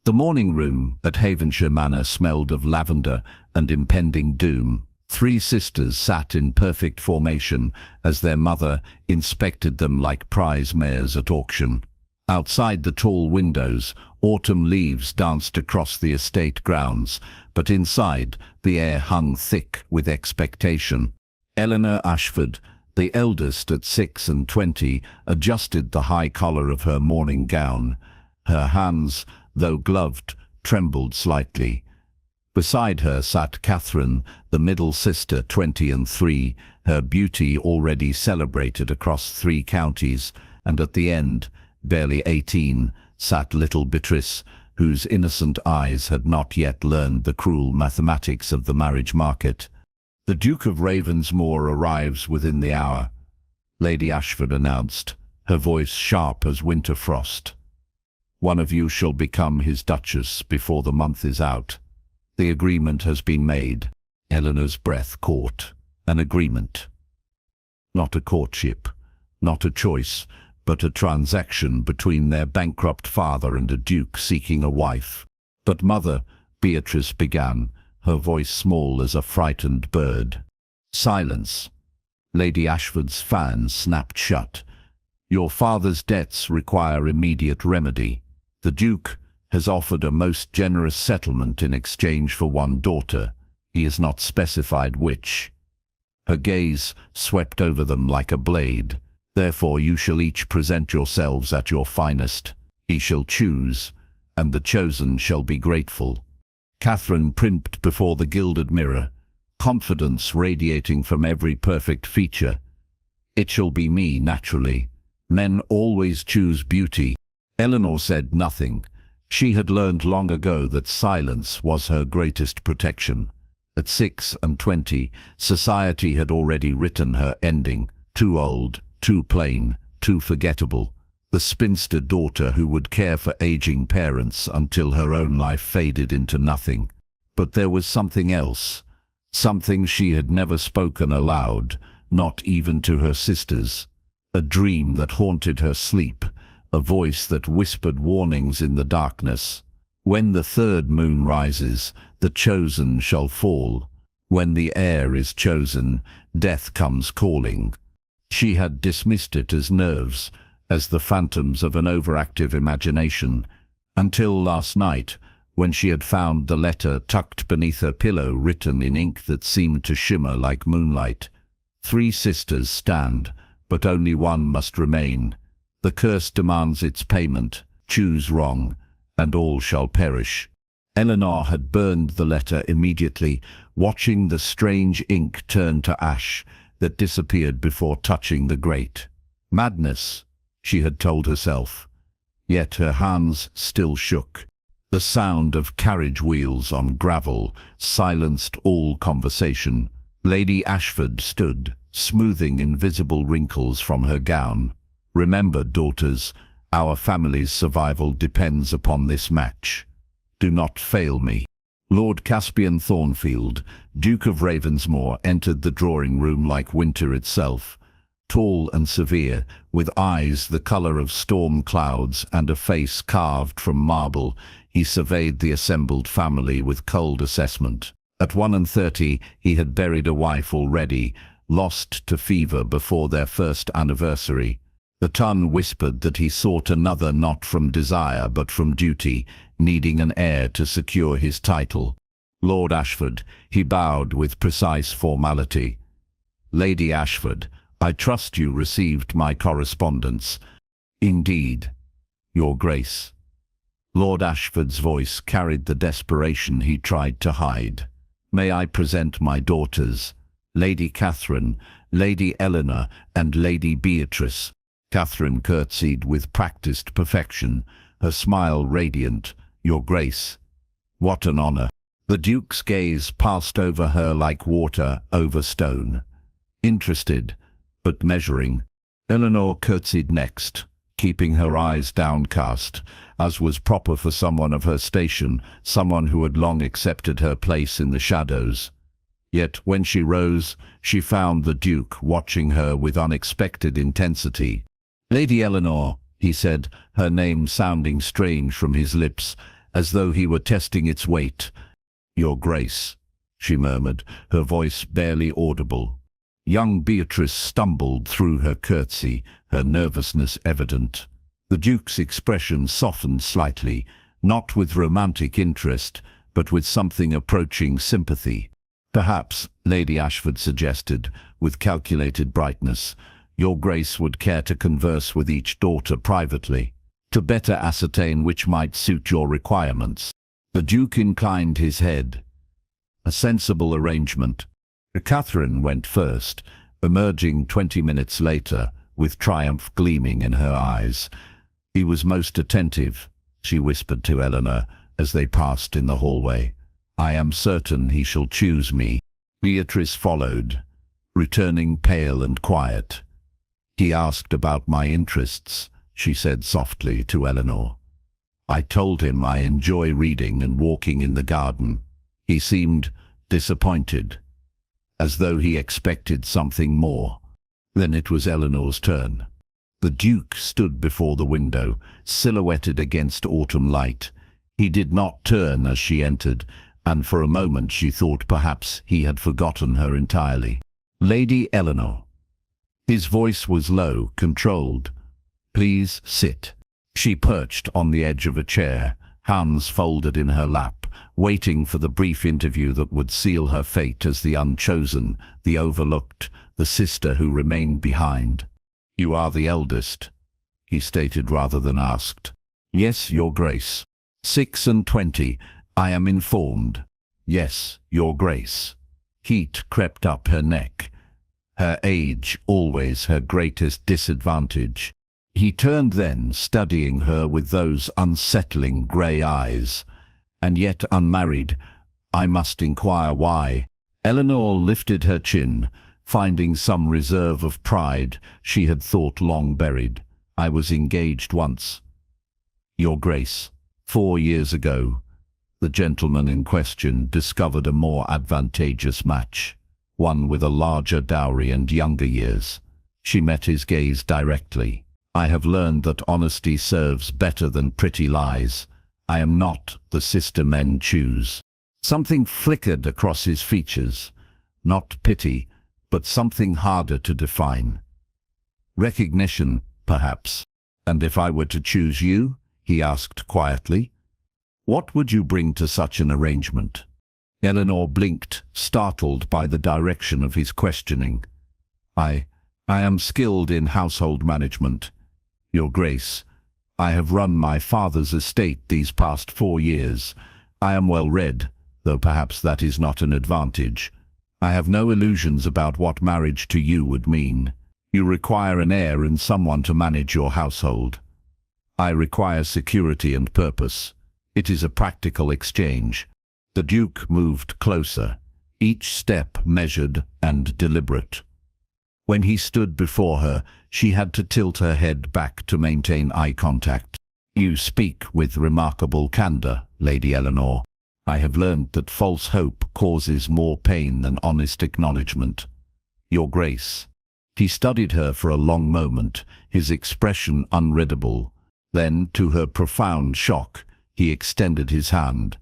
The morning room at Havenshire Manor smelled of lavender and impending doom. Three sisters sat in perfect formation as their mother inspected them like prize mares at auction. Outside the tall windows, autumn leaves danced across the estate grounds, but inside, the air hung thick with expectation. Eleanor Ashford, the eldest at 26, adjusted the high collar of her morning gown. Her hands, though gloved, trembled slightly. Beside her sat Catherine, the middle sister, 23, her beauty already celebrated across 3 counties, and at the end, barely 18, sat little Beatrice, whose innocent eyes had not yet learned the cruel mathematics of the marriage market. "The Duke of Ravensmore arrives within the hour," Lady Ashford announced, her voice sharp as winter frost. "One of you shall become his Duchess before the month is out. The agreement has been made." Eleanor's breath caught. An agreement. Not a courtship, not a choice, but a transaction between their bankrupt father and a duke seeking a wife. "But mother," Beatrice began, her voice small as a frightened bird. Silence. Lady Ashford's fan snapped shut. "Your father's debts require immediate remedy. The Duke has offered a most generous settlement in exchange for one daughter. He has not specified which." Her gaze swept over them like a blade. "Therefore you shall each present yourselves at your finest. He shall choose, and the chosen shall be grateful." Catherine primped before the gilded mirror, confidence radiating from every perfect feature. "It shall be me, naturally. Men always choose beauty." Eleanor said nothing. She had learned long ago that silence was her greatest protection. At 26, society had already written her ending. Too old, too plain, too forgettable. The spinster daughter who would care for aging parents until her own life faded into nothing. But there was something else. Something she had never spoken aloud, not even to her sisters. A dream that haunted her sleep. A voice that whispered warnings in the darkness. "When the 3rd moon rises, the chosen shall fall. When the heir is chosen, death comes calling." She had dismissed it as nerves, as the phantoms of an overactive imagination, until last night, when she had found the letter tucked beneath her pillow written in ink that seemed to shimmer like moonlight. 3 sisters stand, but only one must remain. The curse demands its payment. Choose wrong, and all shall perish. Eleanor had burned the letter immediately, watching the strange ink turn to ash that disappeared before touching the grate. Madness, she had told herself. Yet her hands still shook. The sound of carriage wheels on gravel silenced all conversation. Lady Ashford stood, smoothing invisible wrinkles from her gown. "Remember, daughters, our family's survival depends upon this match. Do not fail me." Lord Caspian Thornfield, Duke of Ravensmore, entered the drawing-room like winter itself. Tall and severe, with eyes the colour of storm clouds and a face carved from marble, he surveyed the assembled family with cold assessment. At 31, he had buried a wife already, lost to fever before their first anniversary. The tongue whispered that he sought another not from desire but from duty, needing an heir to secure his title. "Lord Ashford," he bowed with precise formality. "Lady Ashford, I trust you received my correspondence." "Indeed, Your Grace." Lord Ashford's voice carried the desperation he tried to hide. "May I present my daughters, Lady Catherine, Lady Eleanor, and Lady Beatrice?" Catherine curtsied with practiced perfection, her smile radiant. "Your Grace." "What an honor." The Duke's gaze passed over her like water over stone. Interested, but measuring. Eleanor curtsied next, keeping her eyes downcast, as was proper for someone of her station, someone who had long accepted her place in the shadows. Yet when she rose, she found the Duke watching her with unexpected intensity. "Lady Eleanor," he said, her name sounding strange from his lips, as though he were testing its weight. "Your Grace," she murmured, her voice barely audible. Young Beatrice stumbled through her curtsy, her nervousness evident. The Duke's expression softened slightly, not with romantic interest, but with something approaching sympathy. "Perhaps," Lady Ashford suggested, with calculated brightness, "Your Grace would care to converse with each daughter privately, to better ascertain which might suit your requirements." The Duke inclined his head. "A sensible arrangement." Catherine went first, emerging 20 minutes later, with triumph gleaming in her eyes. "He was most attentive," she whispered to Eleanor as they passed in the hallway. "I am certain he shall choose me." Beatrice followed, returning pale and quiet. "He asked about my interests," she said softly to Eleanor. "I told him I enjoy reading and walking in the garden." He seemed disappointed, as though he expected something more. Then it was Eleanor's turn. The Duke stood before the window, silhouetted against autumn light. He did not turn as she entered, and for a moment she thought perhaps he had forgotten her entirely. "Lady Eleanor." His voice was low, controlled. "Please sit." She perched on the edge of a chair, hands folded in her lap, waiting for the brief interview that would seal her fate as the unchosen, the overlooked, the sister who remained behind. "You are the eldest," he stated rather than asked. "Yes, Your Grace." 26, I am informed." "Yes, Your Grace." Heat crept up her neck. Her age, always her greatest disadvantage. He turned then, studying her with those unsettling grey eyes. "And yet unmarried. I must inquire why." Eleanor lifted her chin, finding some reserve of pride she had thought long buried. "I was engaged once, Your Grace. 4 years ago, the gentleman in question discovered a more advantageous match, one with a larger dowry and younger years." She met his gaze directly. "I have learned that honesty serves better than pretty lies. I am not the sister men choose." Something flickered across his features. Not pity, but something harder to define. Recognition, perhaps. "And if I were to choose you?" he asked quietly. "What would you bring to such an arrangement?" Eleanor blinked, startled by the direction of his questioning. I am skilled in household management, Your Grace. I have run my father's estate these past 4 years. I am well read, though perhaps that is not an advantage. I have no illusions about what marriage to you would mean. You require an heir and someone to manage your household. I require security and purpose. It is a practical exchange." The Duke moved closer, each step measured and deliberate. When he stood before her, she had to tilt her head back to maintain eye contact. "You speak with remarkable candor, Lady Eleanor. I have learned that false hope causes more pain than honest acknowledgement. Your Grace." He studied her for a long moment, his expression unreadable. Then, to her profound shock, he extended his hand.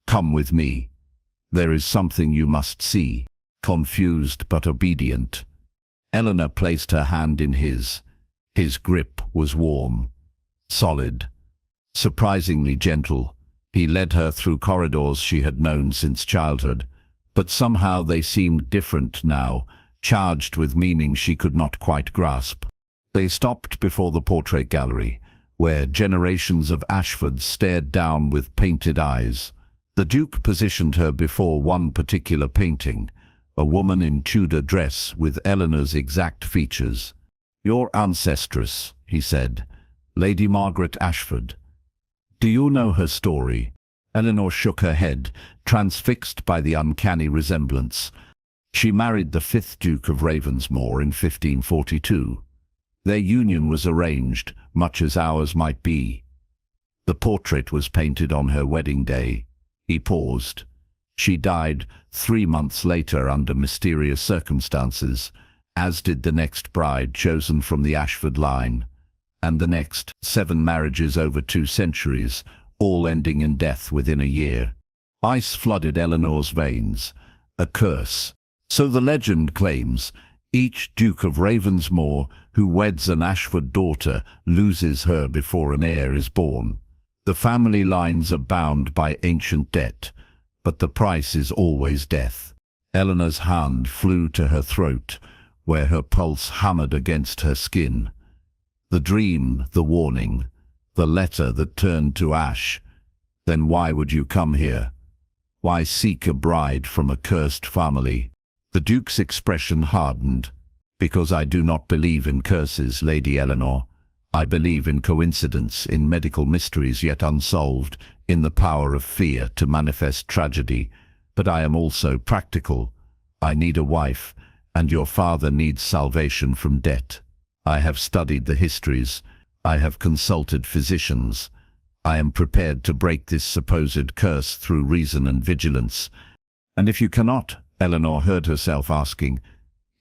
"Come with me. There is something you must see." Confused but obedient, Eleanor placed her hand in his. His grip was warm, solid, surprisingly gentle. He led her through corridors she had known since childhood, but somehow they seemed different now, charged with meaning she could not quite grasp. They stopped before the portrait gallery, where generations of Ashfords stared down with painted eyes. The Duke positioned her before one particular painting, a woman in Tudor dress with Eleanor's exact features. "Your ancestress," he said, "Lady Margaret Ashford. Do you know her story?" Eleanor shook her head, transfixed by the uncanny resemblance. "She married the 5th Duke of Ravensmore in 1542. Their union was arranged, much as ours might be. The portrait was painted on her wedding day." He paused. "She died 3 months later under mysterious circumstances, as did the next bride chosen from the Ashford line, and the next 7 marriages over 2 centuries, all ending in death within a year. Ice flooded Eleanor's veins. A curse. So the legend claims. Each Duke of Ravensmore who weds an Ashford daughter loses her before an heir is born. The family lines are bound by ancient debt, but the price is always death. Eleanor's hand flew to her throat, where her pulse hammered against her skin. The dream, the warning, the letter that turned to ash. Then why would you come here? Why seek a bride from a cursed family? The Duke's expression hardened. Because I do not believe in curses, Lady Eleanor. I believe in coincidence, in medical mysteries yet unsolved, in the power of fear to manifest tragedy. But I am also practical. I need a wife, and your father needs salvation from debt. I have studied the histories. I have consulted physicians. I am prepared to break this supposed curse through reason and vigilance. And if you cannot, Eleanor heard herself asking,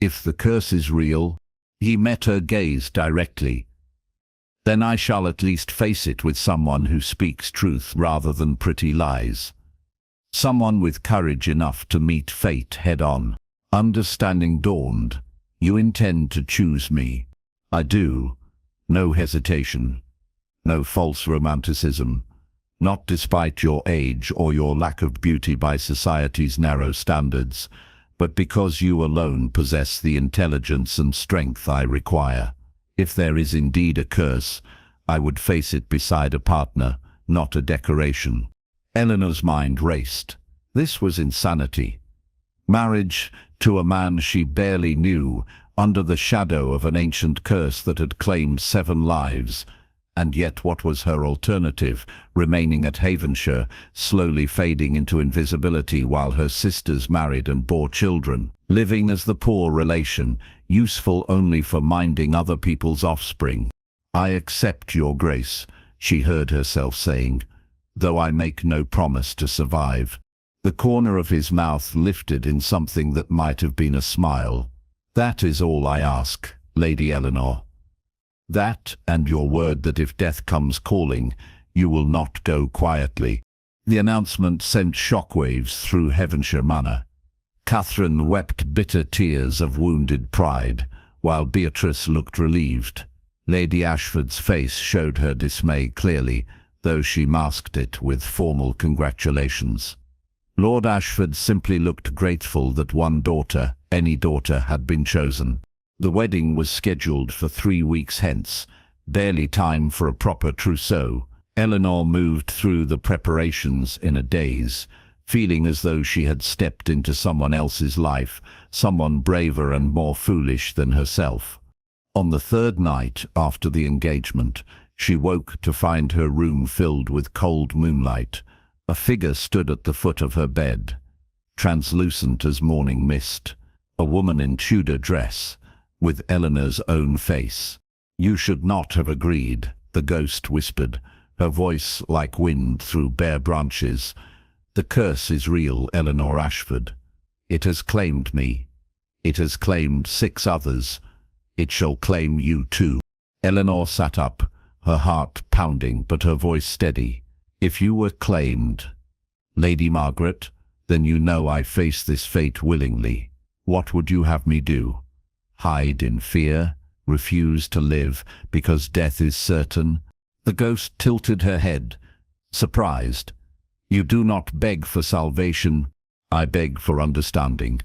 if the curse is real, he met her gaze directly. Then I shall at least face it with someone who speaks truth rather than pretty lies. Someone with courage enough to meet fate head-on. Understanding dawned. You intend to choose me. I do. No hesitation. No false romanticism. Not despite your age or your lack of beauty by society's narrow standards, but because you alone possess the intelligence and strength I require. If there is indeed a curse, I would face it beside a partner, not a decoration. Eleanor's mind raced. This was insanity. Marriage to a man she barely knew, under the shadow of an ancient curse that had claimed 7 lives. And yet what was her alternative? Remaining at Havenshire, slowly fading into invisibility while her sisters married and bore children. Living as the poor relation, useful only for minding other people's offspring. I accept your grace, she heard herself saying, though I make no promise to survive. The corner of his mouth lifted in something that might have been a smile. That is all I ask, Lady Eleanor. That, and your word that if death comes calling, you will not go quietly. The announcement sent shockwaves through Havenshire Manor. Catherine wept bitter tears of wounded pride, while Beatrice looked relieved. Lady Ashford's face showed her dismay clearly, though she masked it with formal congratulations. Lord Ashford simply looked grateful that one daughter, any daughter, had been chosen. The wedding was scheduled for 3 weeks hence, barely time for a proper trousseau. Eleanor moved through the preparations in a daze, feeling as though she had stepped into someone else's life, someone braver and more foolish than herself. On the 3rd night after the engagement, she woke to find her room filled with cold moonlight. A figure stood at the foot of her bed, translucent as morning mist, a woman in Tudor dress, with Eleanor's own face. You should not have agreed, the ghost whispered, her voice like wind through bare branches. The curse is real, Eleanor Ashford. It has claimed me. It has claimed 6 others. It shall claim you too. Eleanor sat up, her heart pounding but her voice steady. If you were claimed, Lady Margaret, then you know I face this fate willingly. What would you have me do? Hide in fear? Refuse to live because death is certain? The ghost tilted her head, surprised. You do not beg for salvation. I beg for understanding.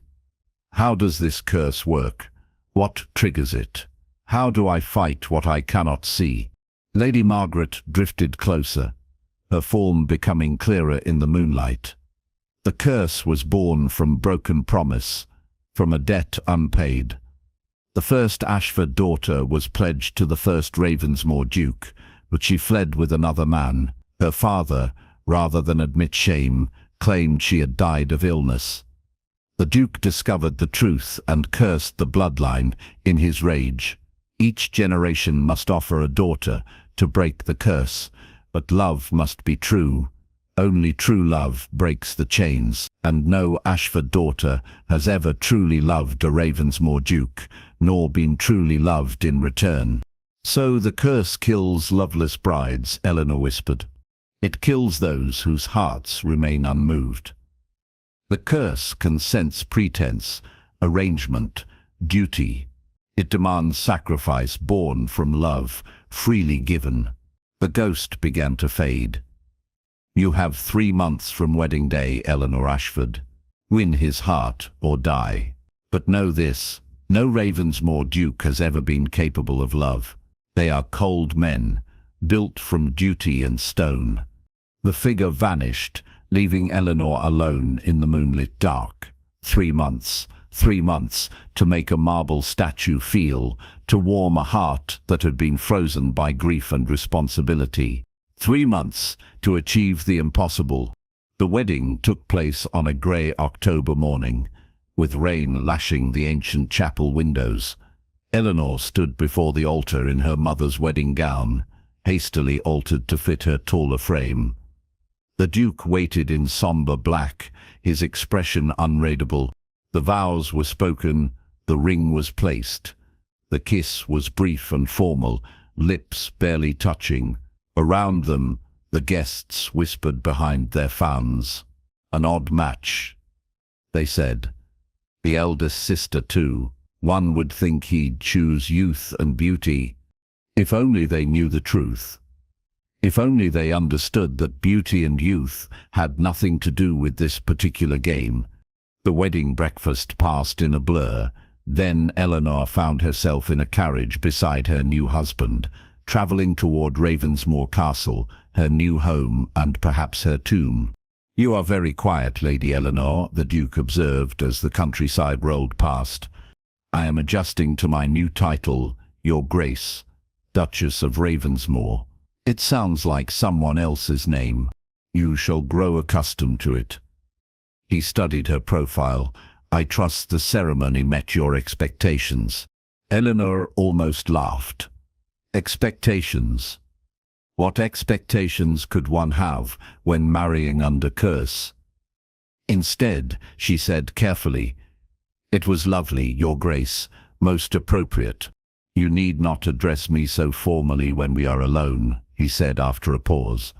How does this curse work? What triggers it? How do I fight what I cannot see? Lady Margaret drifted closer, her form becoming clearer in the moonlight. The curse was born from broken promise, from a debt unpaid. The first Ashford daughter was pledged to the first Ravensmore Duke, but she fled with another man. Her father, rather than admit shame, claimed she had died of illness. The Duke discovered the truth and cursed the bloodline in his rage. Each generation must offer a daughter to break the curse, but love must be true. Only true love breaks the chains, and no Ashford daughter has ever truly loved a Ravensmore Duke, nor been truly loved in return. So the curse kills loveless brides, Eleanor whispered. It kills those whose hearts remain unmoved. The curse can sense pretense, arrangement, duty. It demands sacrifice born from love, freely given. The ghost began to fade. You have 3 months from wedding day, Eleanor Ashford. Win his heart or die. But know this, no Ravensmore Duke has ever been capable of love. They are cold men, built from duty and stone. The figure vanished, leaving Eleanor alone in the moonlit dark. 3 months, 3 months to make a marble statue feel, to warm a heart that had been frozen by grief and responsibility. 3 months to achieve the impossible. The wedding took place on a grey October morning, with rain lashing the ancient chapel windows. Eleanor stood before the altar in her mother's wedding gown, hastily altered to fit her taller frame. The Duke waited in sombre black, his expression unreadable. The vows were spoken, the ring was placed. The kiss was brief and formal, lips barely touching. Around them, the guests whispered behind their fans. An odd match, they said. The eldest sister too. One would think he'd choose youth and beauty. If only they knew the truth. If only they understood that beauty and youth had nothing to do with this particular game. The wedding breakfast passed in a blur. Then Eleanor found herself in a carriage beside her new husband, travelling toward Ravensmore Castle, her new home and perhaps her tomb. "You are very quiet, Lady Eleanor," the Duke observed as the countryside rolled past. "I am adjusting to my new title, Your Grace, Duchess of Ravensmore. It sounds like someone else's name. You shall grow accustomed to it." He studied her profile. "I trust the ceremony met your expectations." Eleanor almost laughed. Expectations? What expectations could one have when marrying under curse? Instead, she said carefully, "It was lovely, Your Grace, most appropriate." "You need not address me so formally when we are alone," he said after a pause.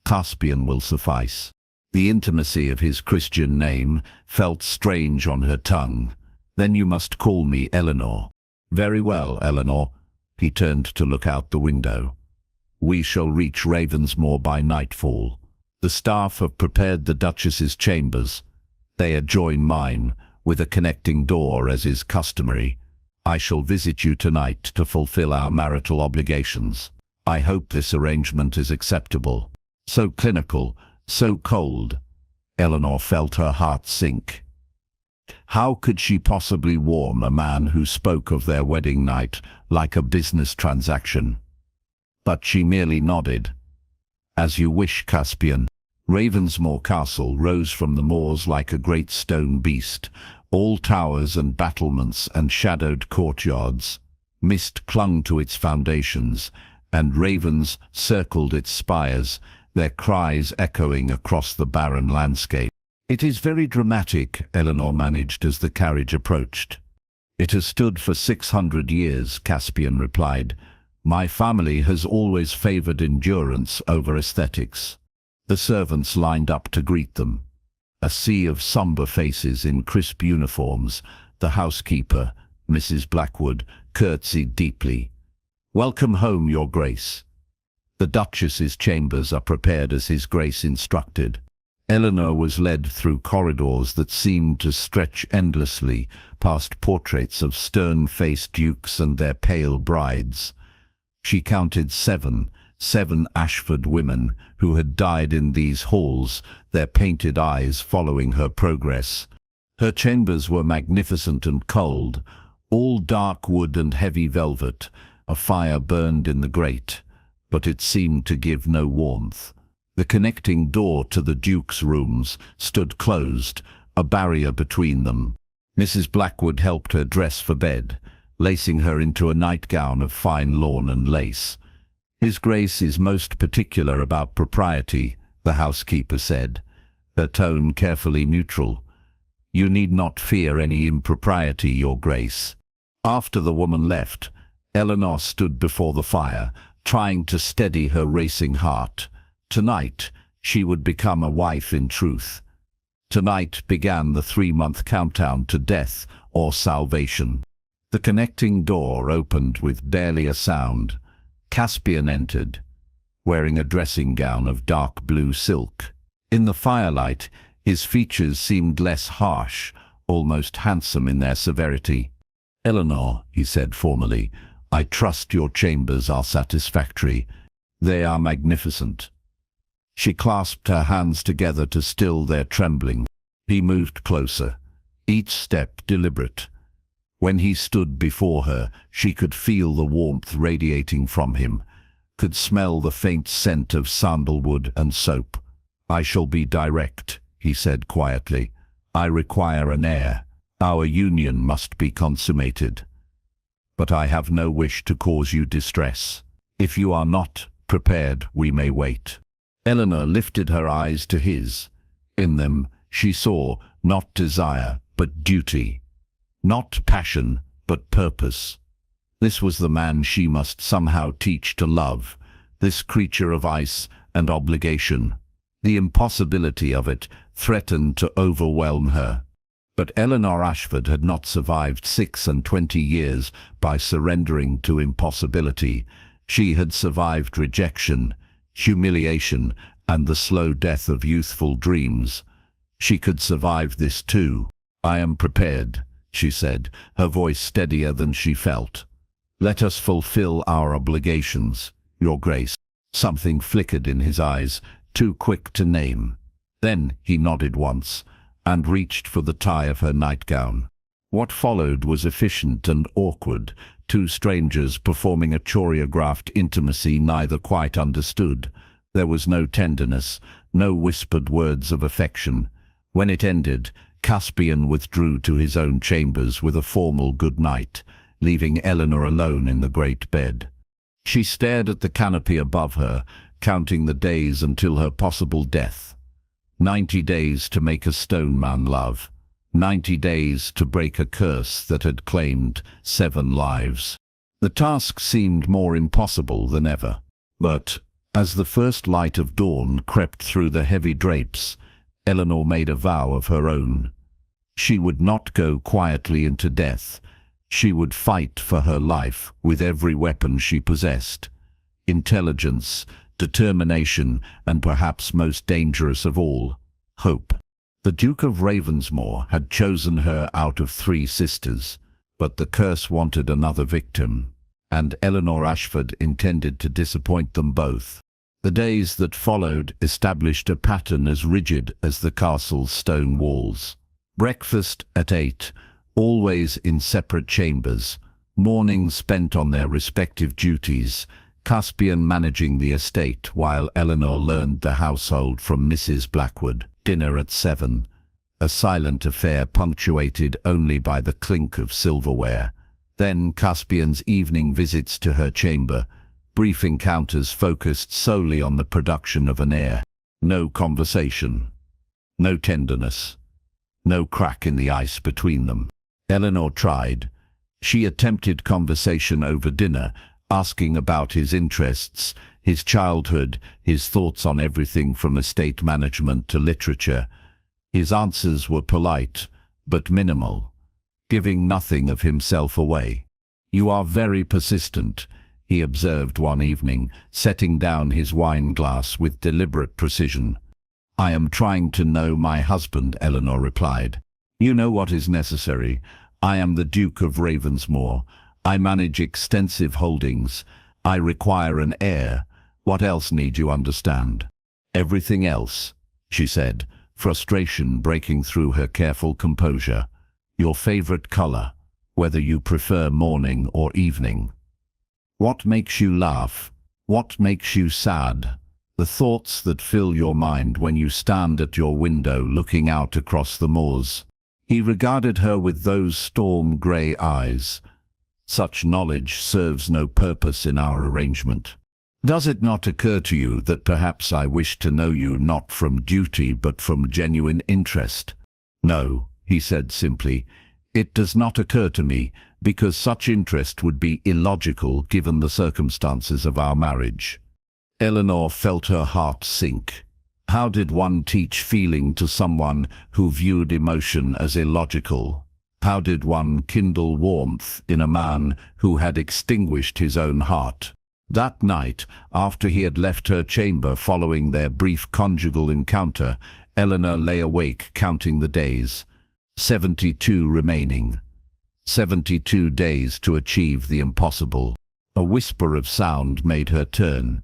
"Caspian will suffice." The intimacy of his Christian name felt strange on her tongue. "Then you must call me Eleanor." "Very well, Eleanor." He turned to look out the window. "We shall reach Ravensmore by nightfall. The staff have prepared the Duchess's chambers. They adjoin mine, with a connecting door as is customary. I shall visit you tonight to fulfill our marital obligations. I hope this arrangement is acceptable." So clinical, so cold. Eleanor felt her heart sink. How could she possibly warm a man who spoke of their wedding night like a business transaction? But she merely nodded. "As you wish, Caspian." Ravensmore Castle rose from the moors like a great stone beast, all towers and battlements and shadowed courtyards. Mist clung to its foundations, and ravens circled its spires, their cries echoing across the barren landscape. "It is very dramatic," Eleanor managed as the carriage approached. "It has stood for 600 years, Caspian replied. "My family has always favored endurance over aesthetics." The servants lined up to greet them. A sea of somber faces in crisp uniforms. The housekeeper, Mrs. Blackwood, curtsied deeply. "Welcome home, Your Grace." The Duchess's chambers are prepared as His Grace instructed. Eleanor was led through corridors that seemed to stretch endlessly, past portraits of stern-faced dukes and their pale brides. She counted seven Ashford women who had died in these halls, their painted eyes following her progress. Her chambers were magnificent and cold, all dark wood and heavy velvet. A fire burned in the grate, but it seemed to give no warmth. The connecting door to the Duke's rooms stood closed, a barrier between them. Mrs. Blackwood helped her dress for bed, lacing her into a nightgown of fine lawn and lace. "His Grace is most particular about propriety," the housekeeper said, her tone carefully neutral. "You need not fear any impropriety, Your Grace." After the woman left, Eleanor stood before the fire, trying to steady her racing heart. Tonight, she would become a wife in truth. Tonight began the 3-month countdown to death or salvation. The connecting door opened with barely a sound. Caspian entered, wearing a dressing gown of dark blue silk. In the firelight, his features seemed less harsh, almost handsome in their severity. "Eleanor," he said formally, "I trust your chambers are satisfactory. They are magnificent." She clasped her hands together to still their trembling. He moved closer, each step deliberate. When he stood before her, she could feel the warmth radiating from him, could smell the faint scent of sandalwood and soap. "I shall be direct," he said quietly. "I require an heir. Our union must be consummated. But I have no wish to cause you distress. If you are not prepared, we may wait." Eleanor lifted her eyes to his. In them, she saw not desire, but duty. Not passion, but purpose. This was the man she must somehow teach to love, this creature of ice and obligation. The impossibility of it threatened to overwhelm her. But Eleanor Ashford had not survived 26 years by surrendering to impossibility. She had survived rejection, humiliation, and the slow death of youthful dreams. She could survive this too. "I am prepared," she said, her voice steadier than she felt. "Let us fulfill our obligations, Your Grace." Something flickered in his eyes, too quick to name. Then he nodded once, and reached for the tie of her nightgown. What followed was efficient and awkward, two strangers performing a choreographed intimacy neither quite understood. There was no tenderness, no whispered words of affection. When it ended, Caspian withdrew to his own chambers with a formal good night, leaving Eleanor alone in the great bed. She stared at the canopy above her, counting the days until her possible death. 90 days to make a stone man love. 90 days to break a curse that had claimed 7 lives. The task seemed more impossible than ever. But, as the first light of dawn crept through the heavy drapes, Eleanor made a vow of her own. She would not go quietly into death. She would fight for her life with every weapon she possessed. Intelligence, determination, and perhaps most dangerous of all, hope. The Duke of Ravensmore had chosen her out of 3 sisters, but the curse wanted another victim, and Eleanor Ashford intended to disappoint them both. The days that followed established a pattern as rigid as the castle's stone walls. Breakfast at 8, always in separate chambers, mornings spent on their respective duties, Caspian managing the estate while Eleanor learned the household from Mrs. Blackwood. Dinner at 7, a silent affair punctuated only by the clink of silverware. Then Caspian's evening visits to her chamber, brief encounters focused solely on the production of an heir. No conversation, no tenderness, no crack in the ice between them. Eleanor tried. She attempted conversation over dinner, asking about his interests, his childhood, his thoughts on everything from estate management to literature. His answers were polite, but minimal, giving nothing of himself away. "You are very persistent," he observed one evening, setting down his wine glass with deliberate precision. "I am trying to know my husband," Eleanor replied. "You know what is necessary. I am the Duke of Ravensmore. I manage extensive holdings. I require an heir. What else need you understand?" "Everything else," she said, frustration breaking through her careful composure. "Your favorite color, whether you prefer morning or evening. What makes you laugh? What makes you sad? The thoughts that fill your mind when you stand at your window looking out across the moors." He regarded her with those storm-gray eyes. "Such knowledge serves no purpose in our arrangement. Does it not occur to you that perhaps I wish to know you not from duty but from genuine interest?" "No," he said simply. "It does not occur to me, because such interest would be illogical given the circumstances of our marriage." Eleanor felt her heart sink. How did one teach feeling to someone who viewed emotion as illogical? How did one kindle warmth in a man who had extinguished his own heart? That night, after he had left her chamber following their brief conjugal encounter, Eleanor lay awake counting the days. 72 remaining. 72 days to achieve the impossible. A whisper of sound made her turn.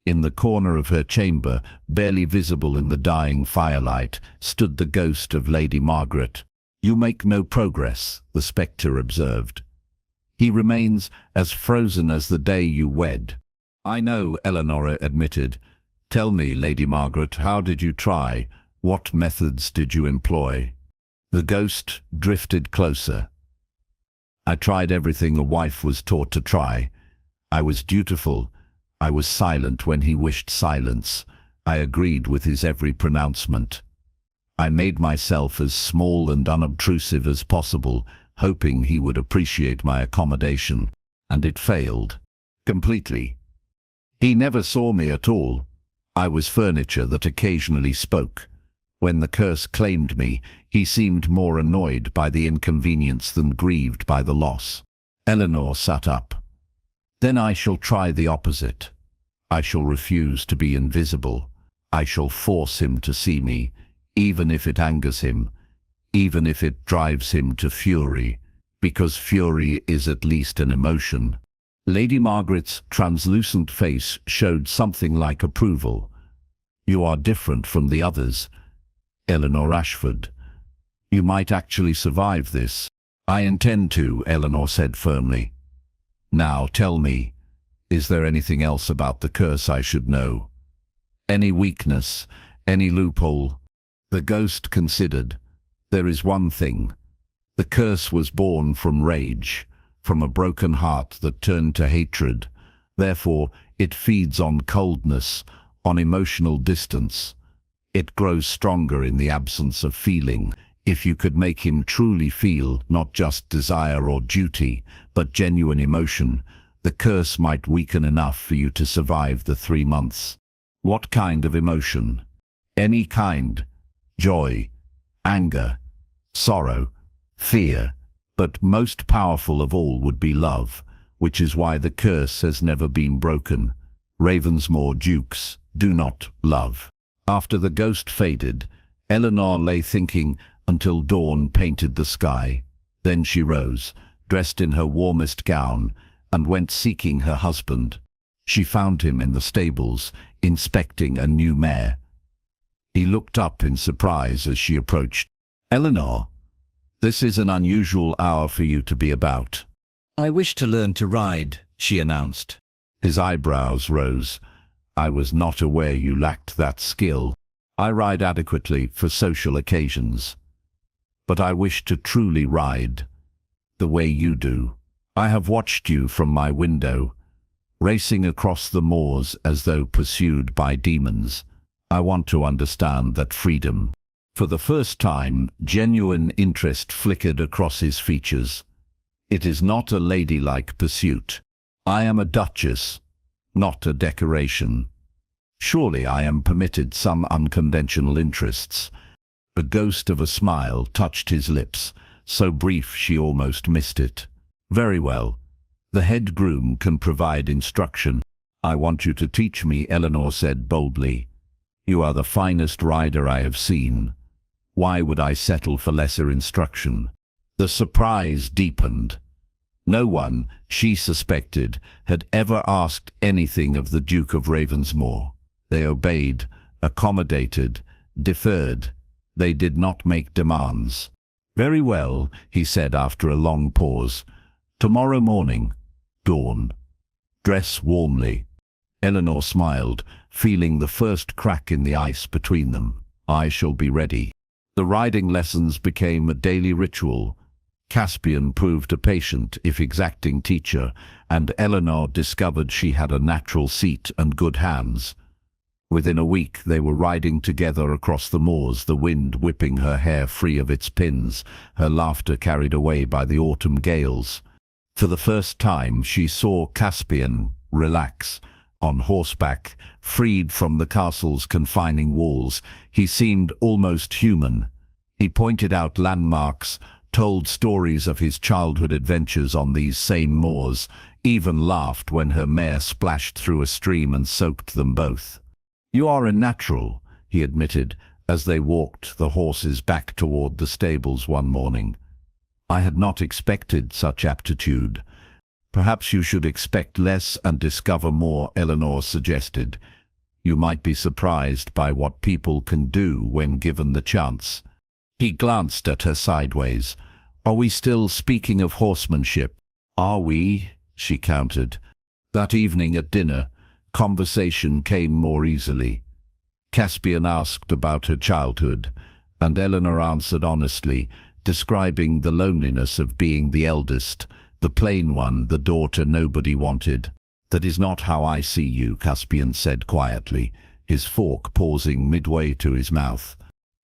In the corner of her chamber, barely visible in the dying firelight, stood the ghost of Lady Margaret. "You make no progress," the spectre observed. "He remains as frozen as the day you wed." "I know," Eleanor admitted. "Tell me, Lady Margaret, how did you try? What methods did you employ?" The ghost drifted closer. "I tried everything a wife was taught to try. I was dutiful. I was silent when he wished silence. I agreed with his every pronouncement. I made myself as small and unobtrusive as possible, hoping he would appreciate my accommodation. And it failed. Completely. He never saw me at all. I was furniture that occasionally spoke. When the curse claimed me, he seemed more annoyed by the inconvenience than grieved by the loss." Eleanor sat up. "Then I shall try the opposite. I shall refuse to be invisible. I shall force him to see me, even if it angers him, even if it drives him to fury, because fury is at least an emotion." Lady Margaret's translucent face showed something like approval. "You are different from the others, Eleanor Ashford. You might actually survive this." "I intend to," Eleanor said firmly. "Now tell me, is there anything else about the curse I should know? Any weakness, any loophole?" The ghost considered. "There is one thing. The curse was born from rage, from a broken heart that turned to hatred. Therefore, it feeds on coldness, on emotional distance. It grows stronger in the absence of feeling. If you could make him truly feel not just desire or duty, but genuine emotion, the curse might weaken enough for you to survive the 3 months." "What kind of emotion?" "Any kind. Joy, anger, sorrow, fear. But most powerful of all would be love, which is why the curse has never been broken. Ravensmore dukes do not love." After the ghost faded, Eleanor lay thinking until dawn painted the sky. Then she rose, dressed in her warmest gown, and went seeking her husband. She found him in the stables, inspecting a new mare. He looked up in surprise as she approached. "Eleanor, this is an unusual hour for you to be about." "I wish to learn to ride," she announced. His eyebrows rose. "I was not aware you lacked that skill. I ride adequately for social occasions. But I wish to truly ride, the way you do. I have watched you from my window, racing across the moors as though pursued by demons. I want to understand that freedom." For the first time, genuine interest flickered across his features. "It is not a ladylike pursuit. I am a duchess, not a decoration. Surely I am permitted some unconventional interests." The ghost of a smile touched his lips, so brief she almost missed it. "Very well. The head groom can provide instruction." "I want you to teach me," Eleanor said boldly. "You are the finest rider I have seen. Why would I settle for lesser instruction?" The surprise deepened. No one, she suspected, had ever asked anything of the Duke of Ravensmore. They obeyed, accommodated, deferred. They did not make demands. "Very well," he said after a long pause. "Tomorrow morning, dawn. Dress warmly." Eleanor smiled, feeling the first crack in the ice between them. "I shall be ready." The riding lessons became a daily ritual. Caspian proved a patient, if exacting teacher, and Eleanor discovered she had a natural seat and good hands. Within a week they were riding together across the moors, the wind whipping her hair free of its pins, her laughter carried away by the autumn gales. For the first time she saw Caspian relax, On horseback, freed from the castle's confining walls, he seemed almost human. He pointed out landmarks, told stories of his childhood adventures on these same moors, even laughed when her mare splashed through a stream and soaked them both. "You are a natural," he admitted, as they walked the horses back toward the stables one morning. "I had not expected such aptitude." "Perhaps you should expect less and discover more," Eleanor suggested. "You might be surprised by what people can do when given the chance." He glanced at her sideways. "Are we still speaking of horsemanship?" "Are we?" she countered. That evening at dinner, conversation came more easily. Caspian asked about her childhood, and Eleanor answered honestly, describing the loneliness of being the eldest, the plain one, the daughter nobody wanted. "That is not how I see you," Caspian said quietly, his fork pausing midway to his mouth.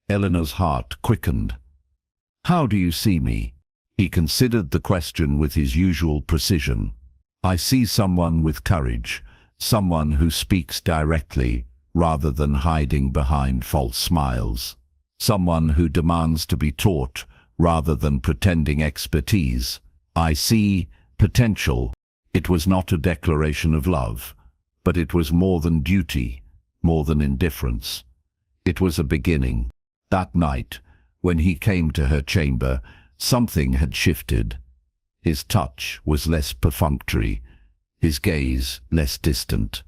Eleanor's heart quickened. "How do you see me?" He considered the question with his usual precision. "I see someone with courage, someone who speaks directly, rather than hiding behind false smiles. Someone who demands to be taught, rather than pretending expertise. I see potential." It was not a declaration of love, but it was more than duty, more than indifference. It was a beginning. That night, when he came to her chamber, something had shifted. His touch was less perfunctory, his gaze less distant,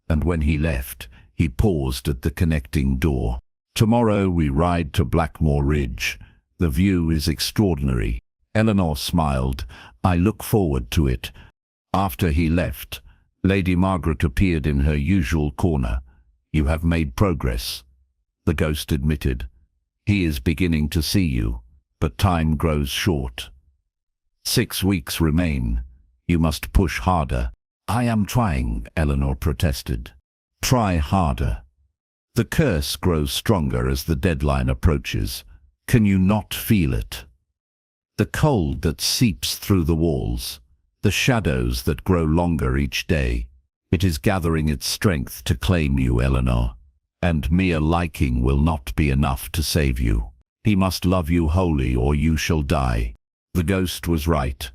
and when he left, he paused at the connecting door. "Tomorrow we ride to Blackmore Ridge. The view is extraordinary." Eleanor smiled. "I look forward to it." After he left, Lady Margaret appeared in her usual corner. "You have made progress," the ghost admitted. "He is beginning to see you, but time grows short. 6 weeks remain. You must push harder." "I am trying," Eleanor protested. "Try harder." "The curse grows stronger as the deadline approaches. Can you not feel it? The cold that seeps through the walls, the shadows that grow longer each day. It is gathering its strength to claim you, Eleanor. And mere liking will not be enough to save you. He must love you wholly or you shall die." The ghost was right.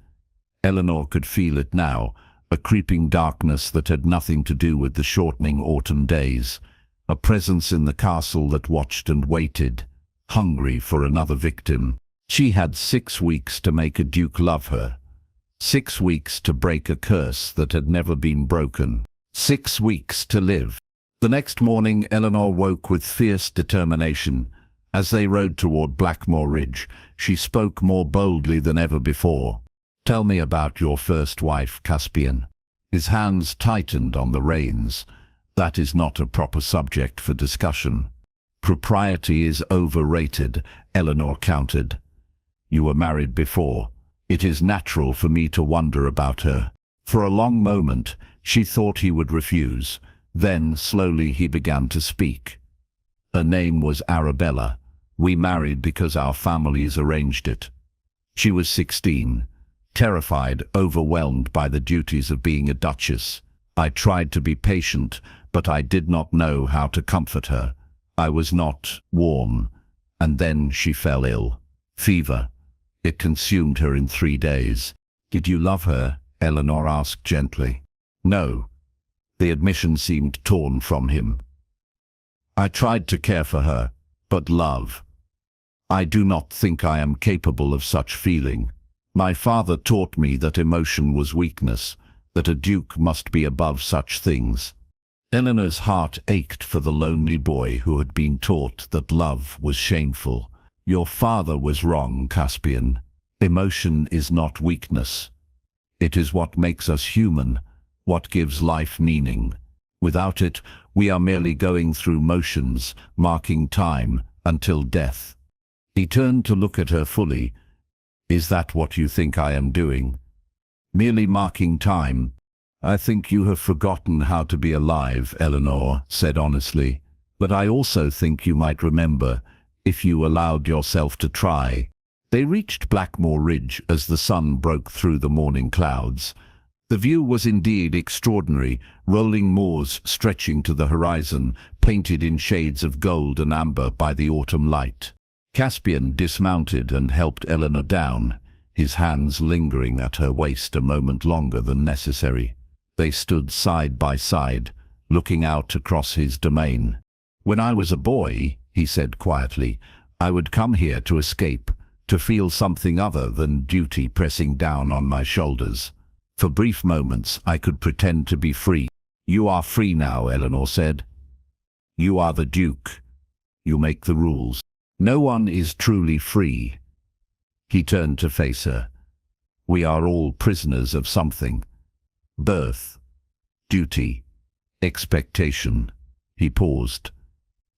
Eleanor could feel it now, a creeping darkness that had nothing to do with the shortening autumn days, a presence in the castle that watched and waited, hungry for another victim. She had 6 weeks to make a duke love her. 6 weeks to break a curse that had never been broken. 6 weeks to live. The next morning, Eleanor woke with fierce determination. As they rode toward Blackmore Ridge, she spoke more boldly than ever before. "Tell me about your first wife, Caspian." His hands tightened on the reins. "That is not a proper subject for discussion." "Propriety is overrated," Eleanor countered. "You were married before. It is natural for me to wonder about her." For a long moment, she thought he would refuse. Then, slowly, he began to speak. "Her name was Arabella. We married because our families arranged it. She was 16, terrified, overwhelmed by the duties of being a duchess. I tried to be patient, but I did not know how to comfort her. I was not warm, and then she fell ill. Fever. It consumed her in 3 days." "Did you love her?" Eleanor asked gently. "No." The admission seemed torn from him. "I tried to care for her, but love. I do not think I am capable of such feeling. My father taught me that emotion was weakness, that a duke must be above such things." Eleanor's heart ached for the lonely boy who had been taught that love was shameful. "Your father was wrong, Caspian. Emotion is not weakness. It is what makes us human, what gives life meaning. Without it, we are merely going through motions, marking time, until death." He turned to look at her fully. "Is that what you think I am doing? Merely marking time?" "I think you have forgotten how to be alive," Eleanor said honestly. "But I also think you might remember, if you allowed yourself to try." They reached Blackmore Ridge as the sun broke through the morning clouds. The view was indeed extraordinary, rolling moors stretching to the horizon, painted in shades of gold and amber by the autumn light. Caspian dismounted and helped Eleanor down, his hands lingering at her waist a moment longer than necessary. They stood side by side, looking out across his domain. "When I was a boy," he said quietly, "I would come here to escape, to feel something other than duty pressing down on my shoulders. For brief moments I could pretend to be free." "You are free now," Eleanor said. "You are the Duke. You make the rules. No one is truly free." He turned to face her. "We are all prisoners of something. Birth, duty, expectation." He paused.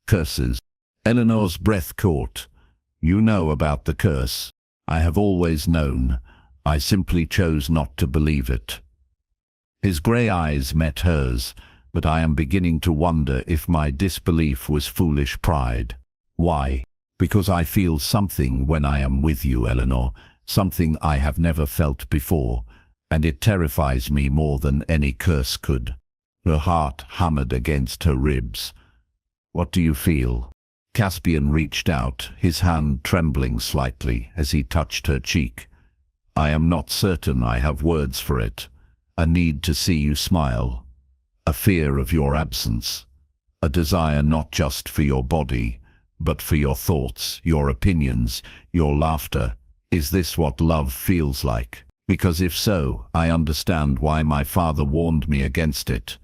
"Curses." Eleanor's breath caught. "You know about the curse." "I have always known. I simply chose not to believe it." His grey eyes met hers, but I am beginning to wonder if my disbelief was foolish pride. "Why?" "Because I feel something when I am with you, Eleanor, something I have never felt before, and it terrifies me more than any curse could." Her heart hammered against her ribs. "What do you feel?" Caspian reached out, his hand trembling slightly as he touched her cheek. "I am not certain I have words for it. A need to see you smile. A fear of your absence. A desire not just for your body, but for your thoughts, your opinions, your laughter. Is this what love feels like? Because if so, I understand why my father warned me against it.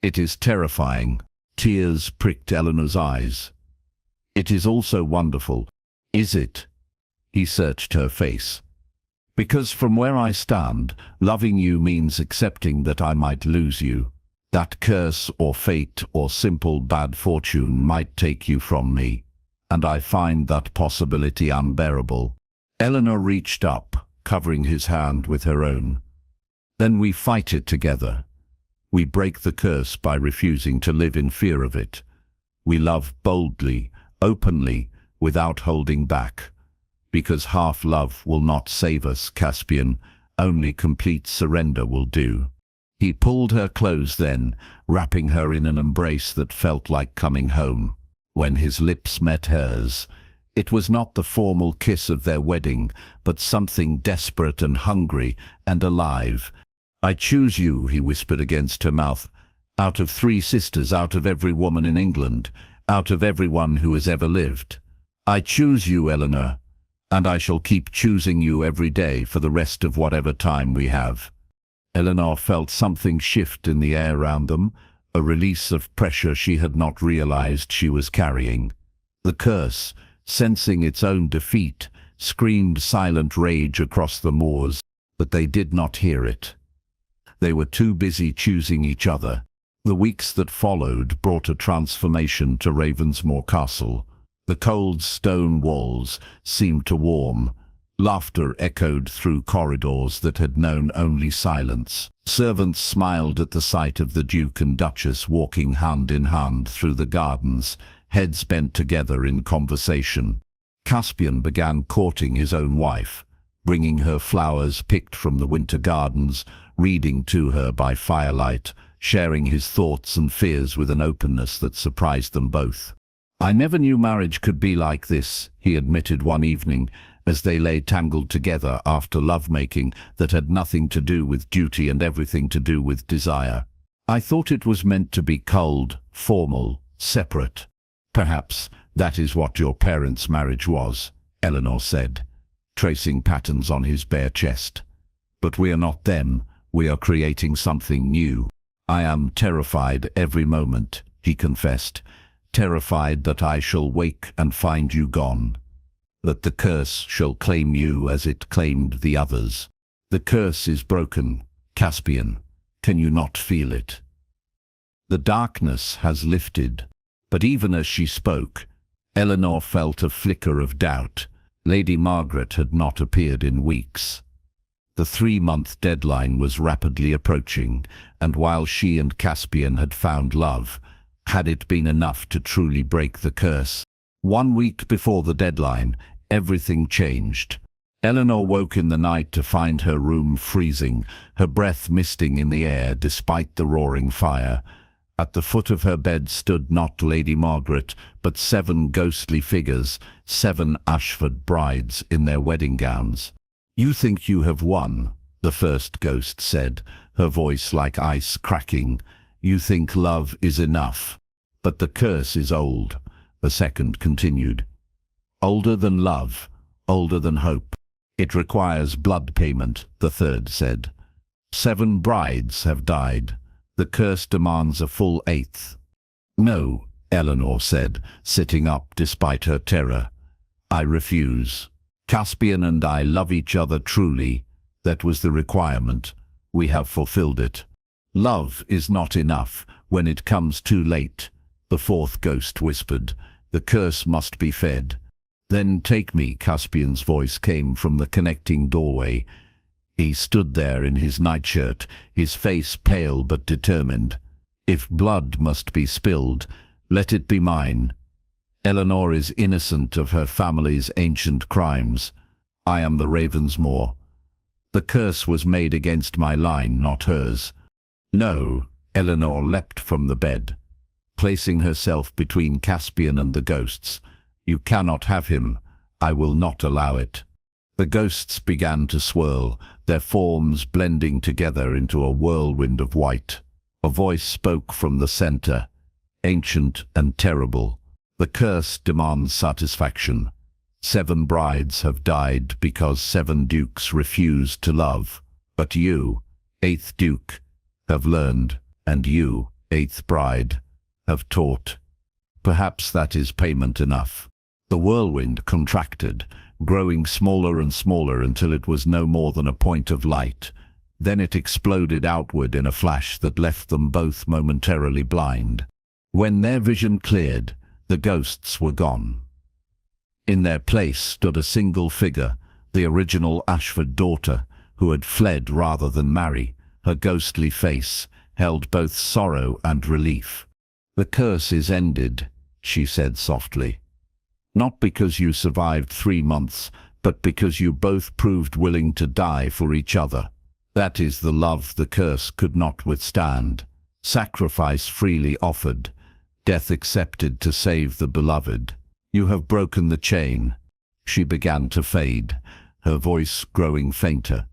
It is terrifying." Tears pricked Eleanor's eyes. "It is also wonderful." "Is it?" He searched her face. "Because from where I stand, loving you means accepting that I might lose you. That curse or fate or simple bad fortune might take you from me, and I find that possibility unbearable." Eleanor reached up, covering his hand with her own. "Then we fight it together. We break the curse by refusing to live in fear of it. We love boldly, openly, without holding back. Because half love will not save us, Caspian. Only complete surrender will do." He pulled her close then, wrapping her in an embrace that felt like coming home. When his lips met hers, it was not the formal kiss of their wedding, but something desperate and hungry and alive. "I choose you," he whispered against her mouth. "Out of 3 sisters, out of every woman in England, out of everyone who has ever lived. I choose you, Eleanor, and I shall keep choosing you every day for the rest of whatever time we have." Eleanor felt something shift in the air around them, a release of pressure she had not realized she was carrying. The curse, sensing its own defeat, screamed silent rage across the moors, but they did not hear it. They were too busy choosing each other. The weeks that followed brought a transformation to Ravensmoor Castle. The cold stone walls seemed to warm. Laughter echoed through corridors that had known only silence. Servants smiled at the sight of the Duke and Duchess walking hand in hand through the gardens, heads bent together in conversation. Caspian began courting his own wife, bringing her flowers picked from the winter gardens, reading to her by firelight, sharing his thoughts and fears with an openness that surprised them both. "I never knew marriage could be like this," he admitted one evening, as they lay tangled together after lovemaking that had nothing to do with duty and everything to do with desire. "I thought it was meant to be cold, formal, separate." "Perhaps that is what your parents' marriage was," Eleanor said, tracing patterns on his bare chest. "But we are not them. We are creating something new." "I am terrified every moment," he confessed, "terrified that I shall wake and find you gone. That the curse shall claim you as it claimed the others. The curse is broken, Caspian. Can you not feel it?" The darkness has lifted, but even as she spoke, Eleanor felt a flicker of doubt. Lady Margaret had not appeared in weeks. The 3-month deadline was rapidly approaching, and while she and Caspian had found love, had it been enough to truly break the curse? 1 week before the deadline, everything changed. Eleanor woke in the night to find her room freezing, her breath misting in the air despite the roaring fire. At the foot of her bed stood not Lady Margaret, but 7 ghostly figures, 7 Ashford brides in their wedding gowns. "You think you have won," the first ghost said, her voice like ice cracking. "You think love is enough. But the curse is old," the second continued. "Older than love, older than hope. It requires blood payment," the third said. 7 brides have died. The curse demands a full 8th. "No," Eleanor said, sitting up despite her terror. "I refuse. Caspian and I love each other truly. That was the requirement. We have fulfilled it. Love is not enough when it comes too late," the fourth ghost whispered. "The curse must be fed." "Then take me," Caspian's voice came from the connecting doorway. He stood there in his nightshirt, his face pale but determined. "If blood must be spilled, let it be mine. Eleanor is innocent of her family's ancient crimes. I am the Ravensmore. The curse was made against my line, not hers." "No," Eleanor leapt from the bed, placing herself between Caspian and the ghosts. "You cannot have him. I will not allow it." The ghosts began to swirl, their forms blending together into a whirlwind of white. A voice spoke from the center, ancient and terrible. "The curse demands satisfaction. 7 brides have died because 7 dukes refused to love. But you, 8th duke, have learned, and you, 8th bride, have taught. Perhaps that is payment enough." The whirlwind contracted, growing smaller and smaller until it was no more than a point of light. Then it exploded outward in a flash that left them both momentarily blind. When their vision cleared, the ghosts were gone. In their place stood a single figure, the original Ashford daughter, who had fled rather than marry. Her ghostly face held both sorrow and relief. "The curse is ended," she said softly. "Not because you survived 3 months, but because you both proved willing to die for each other. That is the love the curse could not withstand. Sacrifice freely offered, death accepted to save the beloved. You have broken the chain." She began to fade, her voice growing fainter.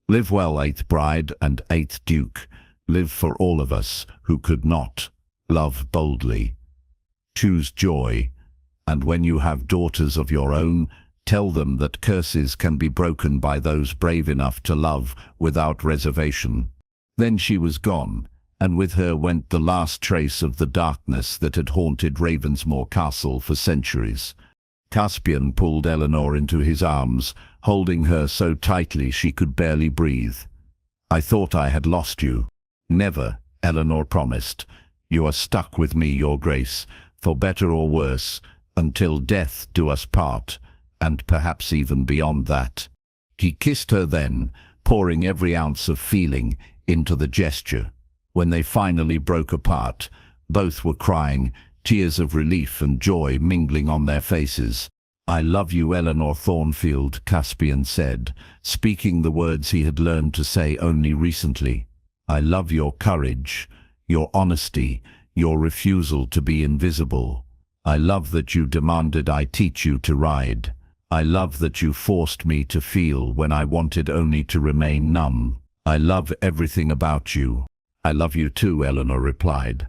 "Live well, 8th bride and 8th duke. Live for all of us who could not. Love boldly. Choose joy. And when you have daughters of your own, tell them that curses can be broken by those brave enough to love without reservation." Then she was gone, and with her went the last trace of the darkness that had haunted Ravensmore Castle for centuries. Caspian pulled Eleanor into his arms, holding her so tightly she could barely breathe. "I thought I had lost you." "Never," Eleanor promised. "You are stuck with me, your grace, for better or worse, until death do us part, and perhaps even beyond that." He kissed her then, pouring every ounce of feeling into the gesture. When they finally broke apart, both were crying, tears of relief and joy mingling on their faces. "I love you, Eleanor Thornfield," Caspian said, speaking the words he had learned to say only recently. "I love your courage, your honesty, your refusal to be invisible. I love that you demanded I teach you to ride. I love that you forced me to feel when I wanted only to remain numb. I love everything about you." "I love you too," Eleanor replied.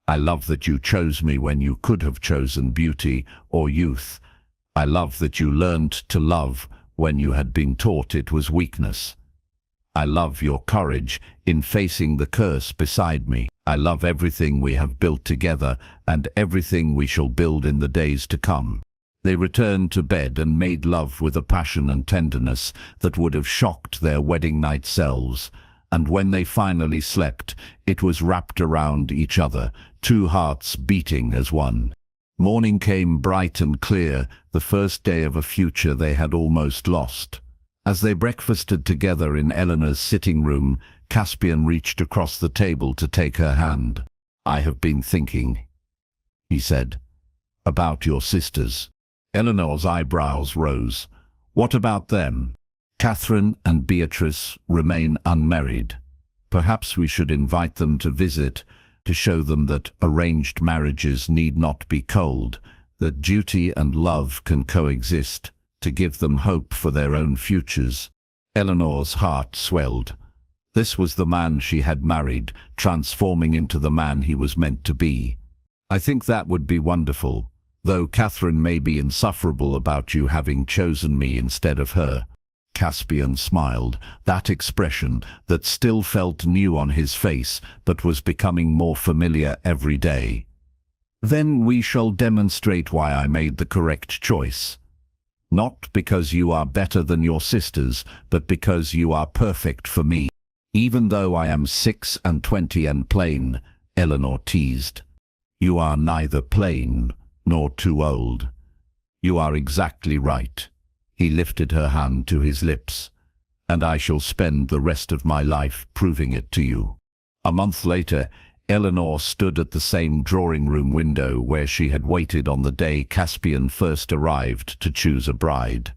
"I love that you chose me when you could have chosen beauty or youth. I love that you learned to love when you had been taught it was weakness. I love your courage in facing the curse beside me. I love everything we have built together and everything we shall build in the days to come." They returned to bed and made love with a passion and tenderness that would have shocked their wedding night selves. And when they finally slept, it was wrapped around each other, 2 hearts beating as one. Morning came bright and clear, the first day of a future they had almost lost. As they breakfasted together in Eleanor's sitting room, Caspian reached across the table to take her hand. "I have been thinking," he said, "about your sisters." Eleanor's eyebrows rose. What about them? Catherine and Beatrice remain unmarried. Perhaps we should invite them to visit, to show them that arranged marriages need not be cold, that duty and love can coexist, to give them hope for their own futures. Eleanor's heart swelled. This was the man she had married, transforming into the man he was meant to be. I think that would be wonderful, though Catherine may be insufferable about you having chosen me instead of her. Caspian smiled, that expression that still felt new on his face but was becoming more familiar every day. Then we shall demonstrate why I made the correct choice. Not because you are better than your sisters, but because you are perfect for me. Even though I am 6 and 20 and plain, Eleanor teased. You are neither plain nor too old. You are exactly right. He lifted her hand to his lips. And I shall spend the rest of my life proving it to you. A month later, Eleanor stood at the same drawing-room window where she had waited on the day Caspian first arrived to choose a bride.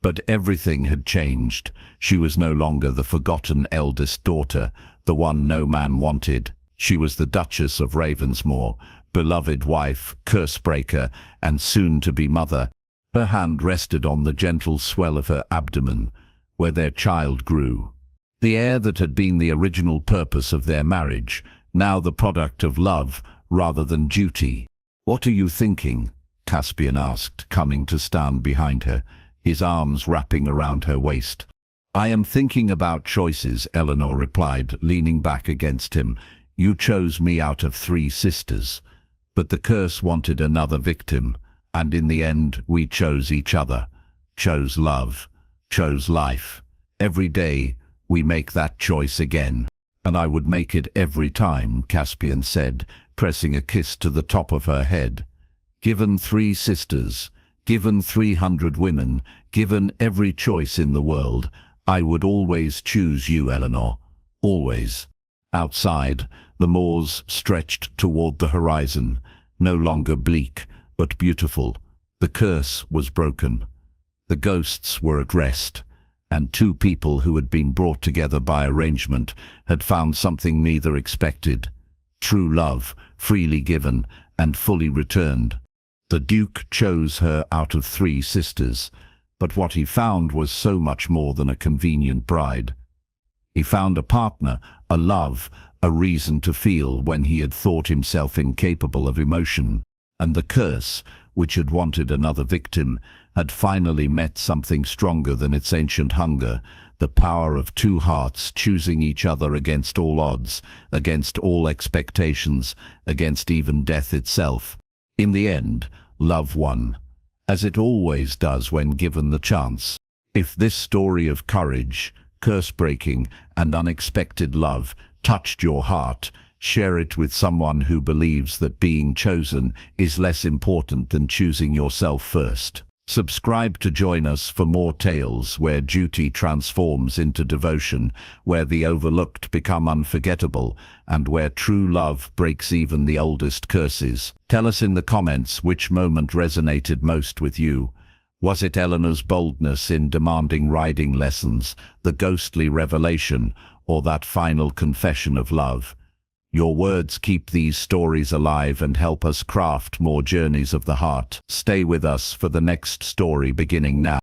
But everything had changed. She was no longer the forgotten eldest daughter, the one no man wanted. She was the Duchess of Ravensmore, beloved wife, curse-breaker, and soon-to-be mother. Her hand rested on the gentle swell of her abdomen, where their child grew. The heir that had been the original purpose of their marriage, now the product of love rather than duty. What are you thinking? Caspian asked, coming to stand behind her, his arms wrapping around her waist. I am thinking about choices, Eleanor replied, leaning back against him. You chose me out of 3 sisters, but the curse wanted another victim. And in the end, we chose each other, chose love, chose life. Every day, we make that choice again. And I would make it every time, Caspian said, pressing a kiss to the top of her head. Given 3 sisters, given 300 women, given every choice in the world, I would always choose you, Eleanor. Always. Outside, the moors stretched toward the horizon, no longer bleak, but beautiful. The curse was broken. The ghosts were at rest, and 2 people who had been brought together by arrangement had found something neither expected. True love, freely given and fully returned. The Duke chose her out of 3 sisters, but what he found was so much more than a convenient bride. He found a partner, a love, a reason to feel when he had thought himself incapable of emotion. And the curse, which had wanted another victim, had finally met something stronger than its ancient hunger, the power of 2 hearts choosing each other against all odds, against all expectations, against even death itself. In the end, love won, as it always does when given the chance. If this story of courage, curse-breaking, and unexpected love touched your heart, share it with someone who believes that being chosen is less important than choosing yourself first. Subscribe to join us for more tales where duty transforms into devotion, where the overlooked become unforgettable, and where true love breaks even the oldest curses. Tell us in the comments which moment resonated most with you. Was it Eleanor's boldness in demanding riding lessons, the ghostly revelation, or that final confession of love? Your words keep these stories alive and help us craft more journeys of the heart. Stay with us for the next story beginning now.